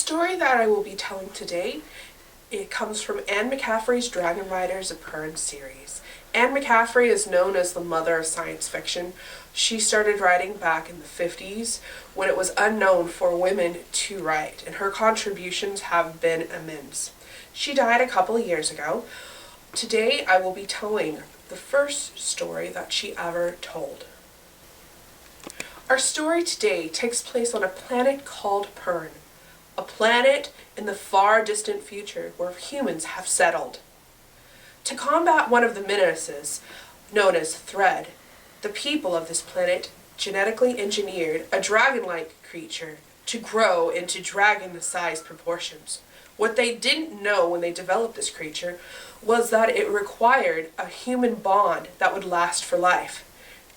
story that I will be telling today, it comes from Anne McCaffrey's Dragon Riders of Pern series. Anne McCaffrey is known as the mother of science fiction. She started writing back in the 50s when it was unknown for women to write, and her contributions have been immense. She died a couple of years ago. Today I will be telling the first story that she ever told. Our story today takes place on a planet called Pern, a planet in the far distant future where humans have settled. To combat one of the menaces, known as Thread, the people of this planet genetically engineered a dragon-like creature to grow into dragon-sized proportions. What they didn't know when they developed this creature was that it required a human bond that would last for life.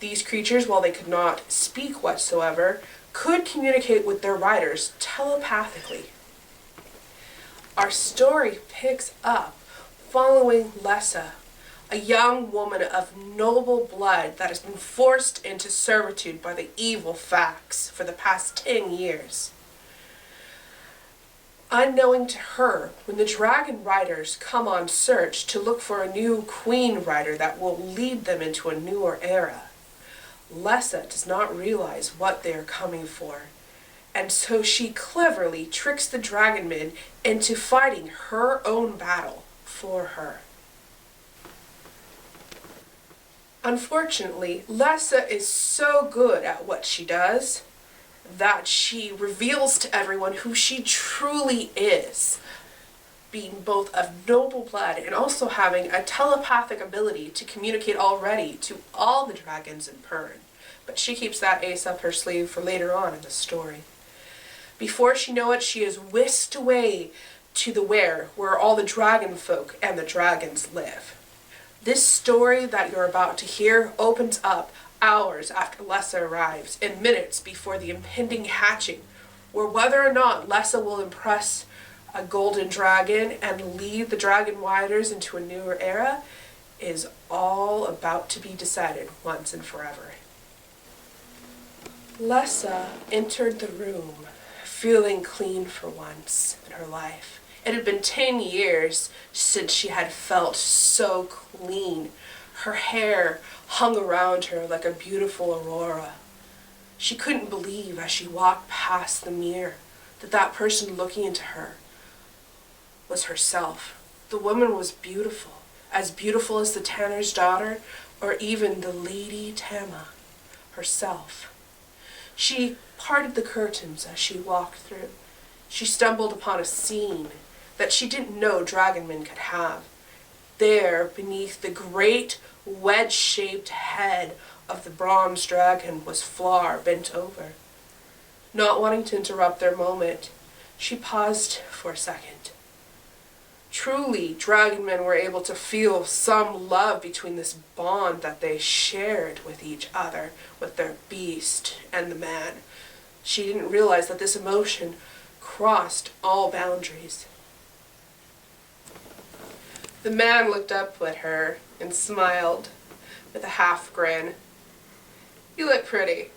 These creatures, while they could not speak whatsoever, could communicate with their riders telepathically. Our story picks up following Lessa, a young woman of noble blood that has been forced into servitude by the evil Fax for the past 10 years. Unknowing to her, when the Dragon Riders come on search to look for a new Queen Rider that will lead them into a newer era, Lessa does not realize what they are coming for, and so she cleverly tricks the Dragonmen into fighting her own battle for her. Unfortunately, Lessa is so good at what she does that she reveals to everyone who she truly is, being both of noble blood and also having a telepathic ability to communicate already to all the dragons in Pern. But she keeps that ace up her sleeve for later on in the story. Before she knows it, she is whisked away to the where all the dragon folk and the dragons live. This story that you're about to hear opens up hours after Lessa arrives and minutes before the impending hatching, where whether or not Lessa will impress a golden dragon and lead the Dragon Riders into a newer era is all about to be decided once and forever. Lessa entered the room feeling clean for once in her life. It had been 10 years since she had felt so clean. Her hair hung around her like a beautiful aurora. She couldn't believe as she walked past the mirror that that person looking into her was herself. The woman was beautiful as the tanner's daughter or even the Lady Tama herself. She parted the curtains as she walked through. She stumbled upon a scene that she didn't know dragonmen could have. There, beneath the great wedge-shaped head of the bronze dragon was Flar bent over. Not wanting to interrupt their moment, she paused for a second. Truly, dragonmen were able to feel some love between this bond that they shared with each other, with their beast and the man. She didn't realize that this emotion crossed all boundaries. The man looked up at her and smiled with a half grin. "You look pretty.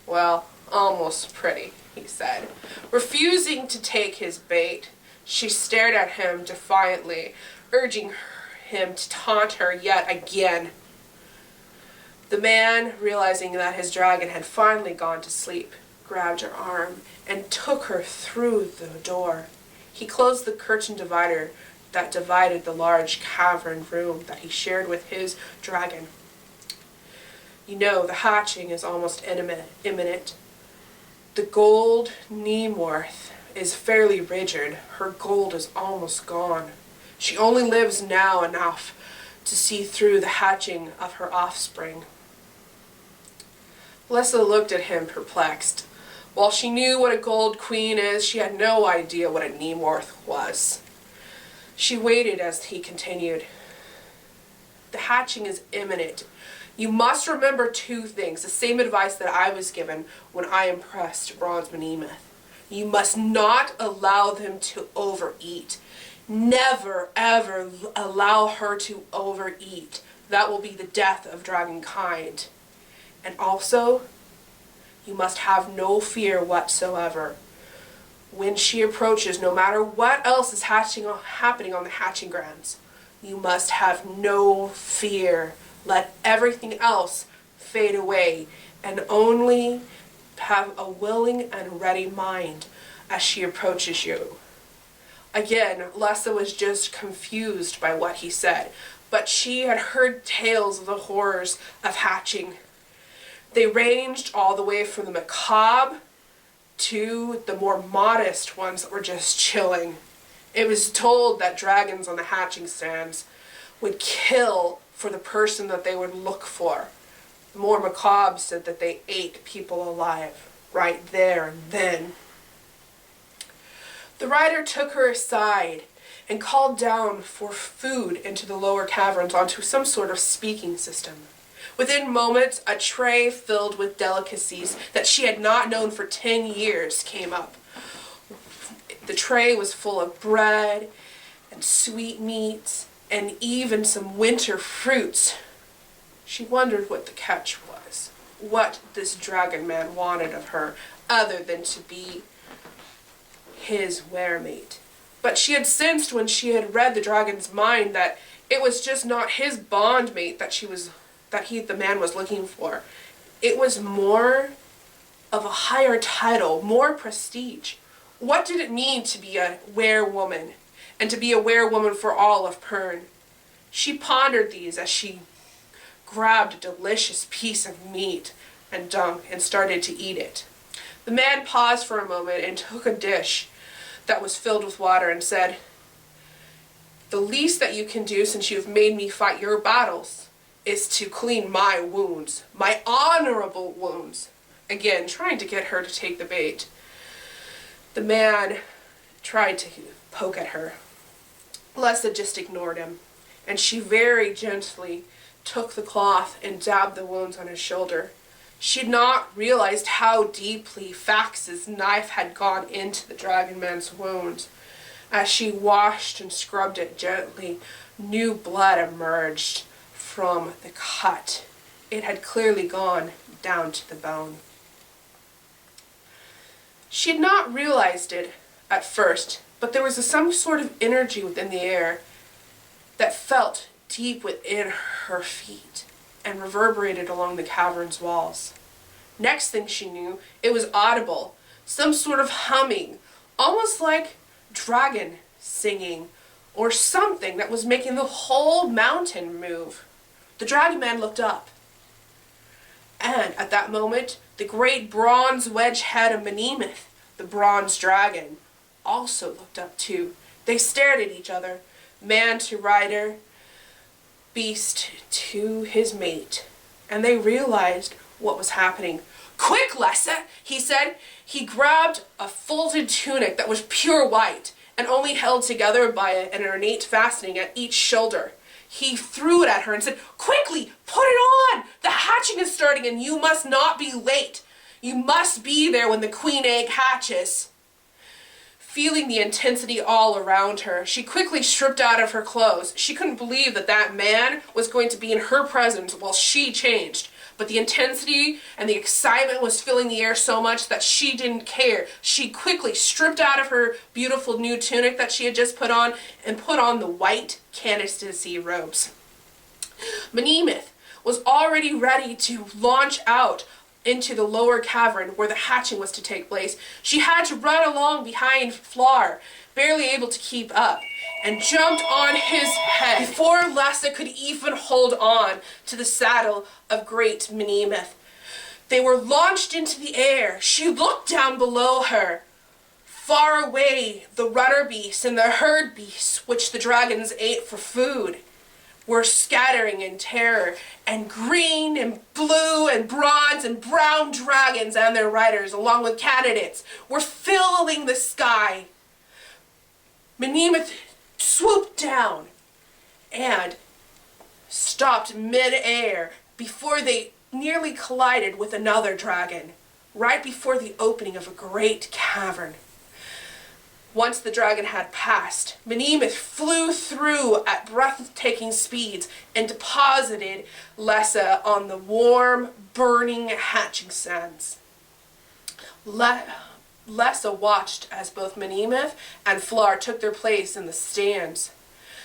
Well, almost pretty," he said. Refusing to take his bait, she stared at him defiantly, urging him to taunt her yet again. The man, realizing that his dragon had finally gone to sleep, grabbed her arm and took her through the door. He closed the curtain divider that divided the large cavern room that he shared with his dragon. "You know, the hatching is almost imminent. The gold Neemworth is fairly rigid. Her gold is almost gone. She only lives now enough to see through the hatching of her offspring." Lessa looked at him perplexed. While she knew what a gold queen is, she had no idea what a Neemworth was. She waited as he continued. "The hatching is imminent. You must remember 2 things, the same advice that I was given when I impressed Bronze Behemoth. You must not allow them to overeat. Never, ever allow her to overeat. That will be the death of dragonkind. And also, you must have no fear whatsoever. When she approaches, no matter what else is happening on the hatching grounds, you must have no fear. Let everything else fade away and only have a willing and ready mind as she approaches you. Again, Lessa was just confused by what he said, but she had heard tales of the horrors of hatching. They ranged all the way from the macabre to the more modest ones that were just chilling. It was told that dragons on the hatching stands would kill for the person that they would look for. The more macabre said that they ate people alive right there and then. The rider took her aside and called down for food into the lower caverns onto some sort of speaking system. Within moments, a tray filled with delicacies that she had not known for 10 years came up. The tray was full of bread and sweetmeats and even some winter fruits. She wondered what the catch was, what this dragon man wanted of her, other than to be his weremate. But she had sensed when she had read the dragon's mind that it was just not his bondmate that the man was looking for. It was more of a higher title, more prestige. What did it mean to be a werewoman, and to be a werewoman for all of Pern? She pondered these as she grabbed a delicious piece of meat and dung and started to eat it. The man paused for a moment and took a dish that was filled with water and said, "The least that you can do, since you have made me fight your battles, is to clean my wounds, my honorable wounds." Again, trying to get her to take the bait. The man tried to poke at her. Lessa just ignored him, and she very gently took the cloth and dabbed the wounds on his shoulder. She had not realized how deeply Fax's knife had gone into the dragon man's wounds. As she washed and scrubbed it gently, new blood emerged from the cut. It had clearly gone down to the bone. She had not realized it at first, but there was some sort of energy within the air that felt deep within her feet and reverberated along the cavern's walls. Next thing she knew, it was audible, some sort of humming, almost like dragon singing, or something that was making the whole mountain move. The dragon man looked up, and at that moment, the great bronze wedge head of Menemith, the bronze dragon, also looked up too. They stared at each other, man to rider, beast to his mate, and they realized what was happening. "Quick, Lessa," he said. He grabbed a folded tunic that was pure white and only held together by an ornate fastening at each shoulder. He threw it at her and said, "Quickly, put it on! The hatching is starting and you must not be late. You must be there when the queen egg hatches." Feeling the intensity all around her, she quickly stripped out of her clothes. She couldn't believe that that man was going to be in her presence while she changed. But the intensity and the excitement was filling the air so much that she didn't care. She quickly stripped out of her beautiful new tunic that she had just put on and put on the white Candidacy robes. Menemith was already ready to launch out into the lower cavern where the hatching was to take place. She had to run along behind Flar, barely able to keep up, and jumped on his head before Lessa could even hold on to the saddle of great Menemith. They were launched into the air. She looked down below her. Far away, the runner beasts and the herd beasts, which the dragons ate for food, were scattering in terror, and green and blue and bronze and brown dragons and their riders, along with candidates, were filling the sky. Menemith swooped down and stopped mid-air before they nearly collided with another dragon, right before the opening of a great cavern. Once the dragon had passed, Menemith flew through at breathtaking speeds and deposited Lessa on the warm, burning hatching sands. Lessa watched as both Menemith and Flar took their place in the stands.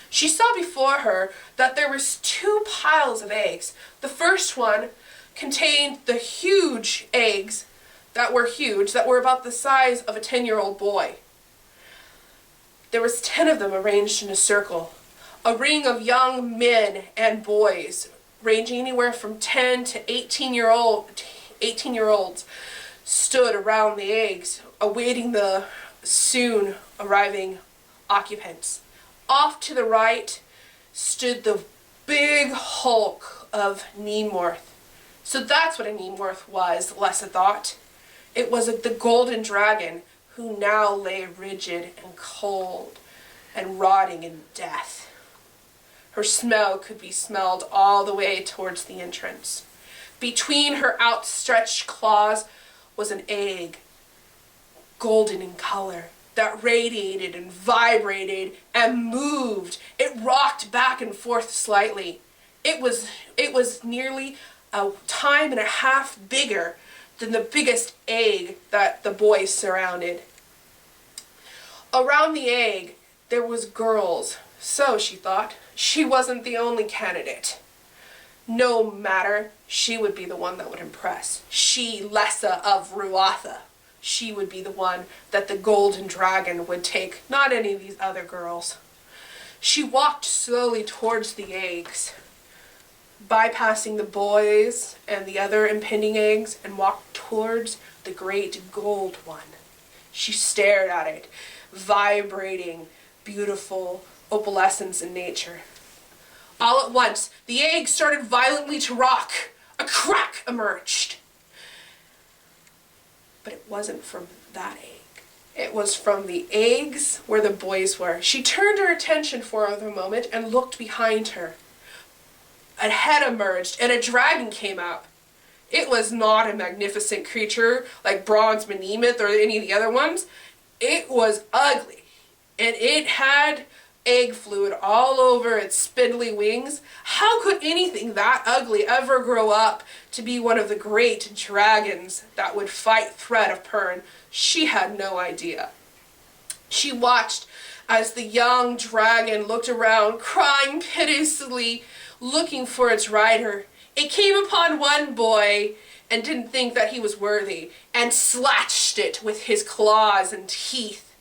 She saw before her that there was 2 piles of eggs. The first one contained the huge eggs that were huge, that were about the size of a 10-year-old boy. There was 10 of them arranged in a circle. A ring of young men and boys, ranging anywhere from 10 to 18-year-olds, stood around the eggs, awaiting the soon arriving occupants. Off to the right stood the big hulk of Nemours. So that's what a Nemours was, Lessa thought. It was the golden dragon who now lay rigid and cold and rotting in death. Her smell could be smelled all the way towards the entrance. Between her outstretched claws was an egg, golden in color, that radiated and vibrated and moved. It rocked back and forth slightly. It was nearly a time and a half bigger than the biggest egg that the boys surrounded. Around the egg there was girls, so she thought. She wasn't the only candidate. No matter, she would be the one that would impress. She, Lessa of Ruatha. She would be the one that the golden dragon would take, not any of these other girls. She walked slowly towards the eggs, bypassing the boys and the other impending eggs, and walked towards the great gold one. She stared at it, vibrating, beautiful opalescence in nature. All at once, the egg started violently to rock. A crack emerged. But it wasn't from that egg. It was from the eggs where the boys were. She turned her attention for a moment and looked behind her. A head emerged and a dragon came up. It was not a magnificent creature like Bronze Menemith or any of the other ones. It was ugly, and it had egg fluid all over its spindly wings. How could anything that ugly ever grow up to be one of the great dragons that would fight Thread of Pern? She had no idea. She watched as the young dragon looked around, crying piteously, looking for its rider. It came upon one boy and didn't think that he was worthy, and slashed it with his claws and teeth.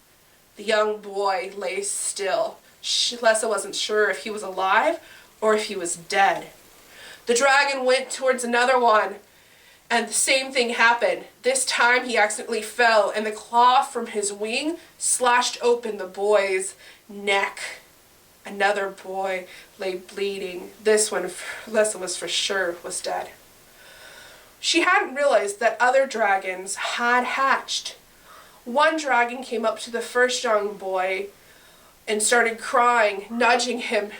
The young boy lay still. Lessa wasn't sure if he was alive or if he was dead. The dragon went towards another one, and the same thing happened. This time he accidentally fell, and the claw from his wing slashed open the boy's neck. Another boy lay bleeding. This one, Lessa was for sure, was dead. She hadn't realized that other dragons had hatched. One dragon came up to the first young boy and started crying, nudging him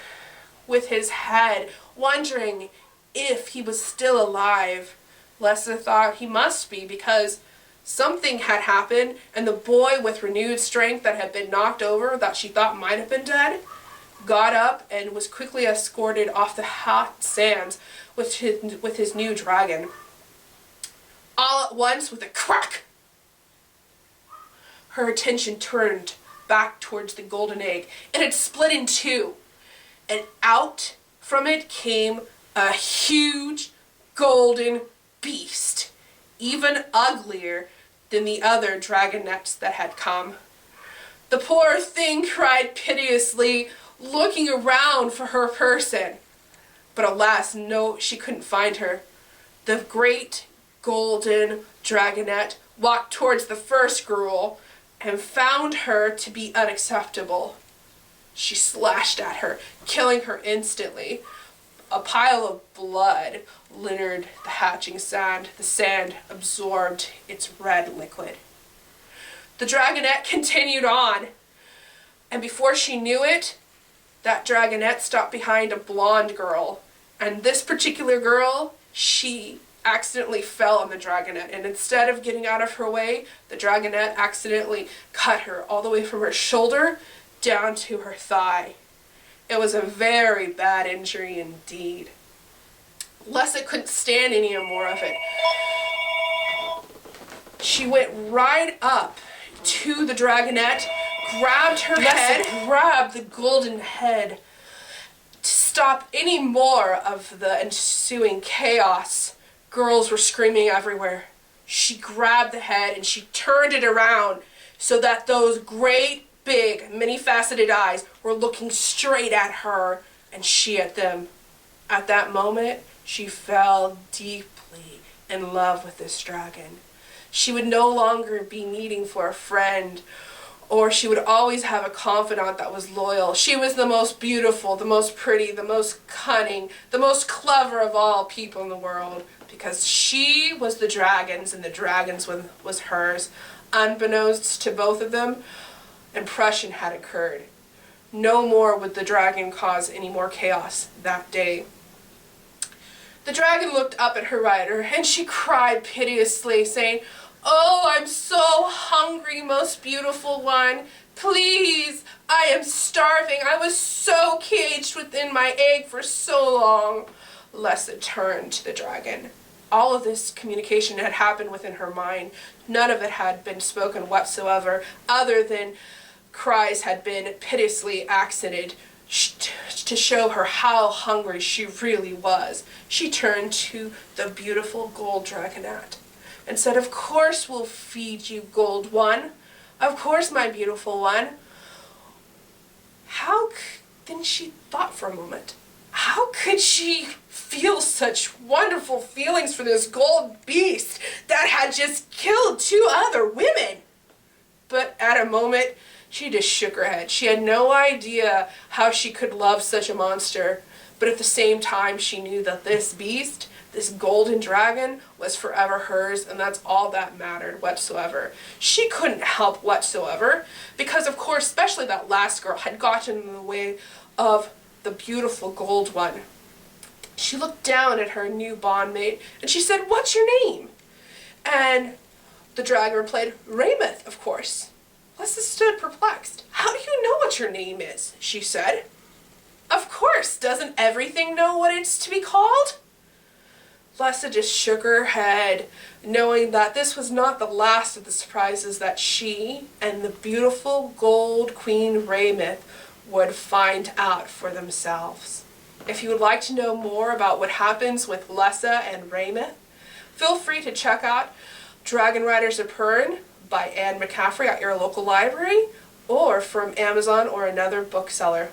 with his head, wondering if he was still alive. Lessa thought he must be, because something had happened, and the boy with renewed strength that had been knocked over, that she thought might have been dead, got up and was quickly escorted off the hot sands with his new dragon. All at once, with a crack, her attention turned back towards the golden egg. It had split in two, and out from it came a huge golden beast, even uglier than the other dragonettes that had come. The poor thing cried piteously, looking around for her person. But alas, no, she couldn't find her. The great golden dragonette walked towards the first girl and found her to be unacceptable. She slashed at her, killing her instantly. A pile of blood littered the hatching sand. The sand absorbed its red liquid. The dragonette continued on, and before she knew it, that dragonette stopped behind a blonde girl. And this particular girl, she accidentally fell on the dragonette, and instead of getting out of her way, the dragonette accidentally cut her all the way from her shoulder down to her thigh. It was a very bad injury indeed. Lessa couldn't stand any more of it. She went right up to the dragonette, grabbed her head, grabbed the golden head to stop any more of the ensuing chaos. Girls were screaming everywhere. She grabbed the head and she turned it around so that those great, big, many-faceted eyes were looking straight at her and she at them. At that moment, she fell deeply in love with this dragon. She would no longer be needing for a friend, or she would always have a confidant that was loyal. She was the most beautiful, the most pretty, the most cunning, the most clever of all people in the world, because she was the dragon's and the dragon's was hers. Unbeknownst to both of them, impression had occurred. No more would the dragon cause any more chaos that day. The dragon looked up at her rider and she cried piteously, saying, "Oh, I'm so hungry, most beautiful one. Please, I am starving. I was so caged within my egg for so long." Lessa turned to the dragon. All of this communication had happened within her mind. None of it had been spoken whatsoever, other than cries had been piteously accented to show her how hungry she really was. She turned to the beautiful gold dragonette and said, "Of course we'll feed you, gold one. Of course, my beautiful one." Then she thought for a moment. How could she feel such wonderful feelings for this gold beast that had just killed 2 other women? But at a moment, she just shook her head. She had no idea how she could love such a monster, but at the same time she knew that this beast, this golden dragon, was forever hers, and that's all that mattered whatsoever. She couldn't help whatsoever, because of course, especially that last girl had gotten in the way of the beautiful gold one. She looked down at her new bondmate, and she said, "What's your name?" And the dragon replied, "Raymeth, of course." Lessa stood perplexed. "How do you know what your name is?" she said. "Of course, doesn't everything know what it's to be called?" Lessa just shook her head, knowing that this was not the last of the surprises that she and the beautiful gold queen Raymeth would find out for themselves. If you would like to know more about what happens with Lessa and Raymeth, feel free to check out Dragon Riders of Pern by McCaffrey at your local library, or from Amazon or another bookseller.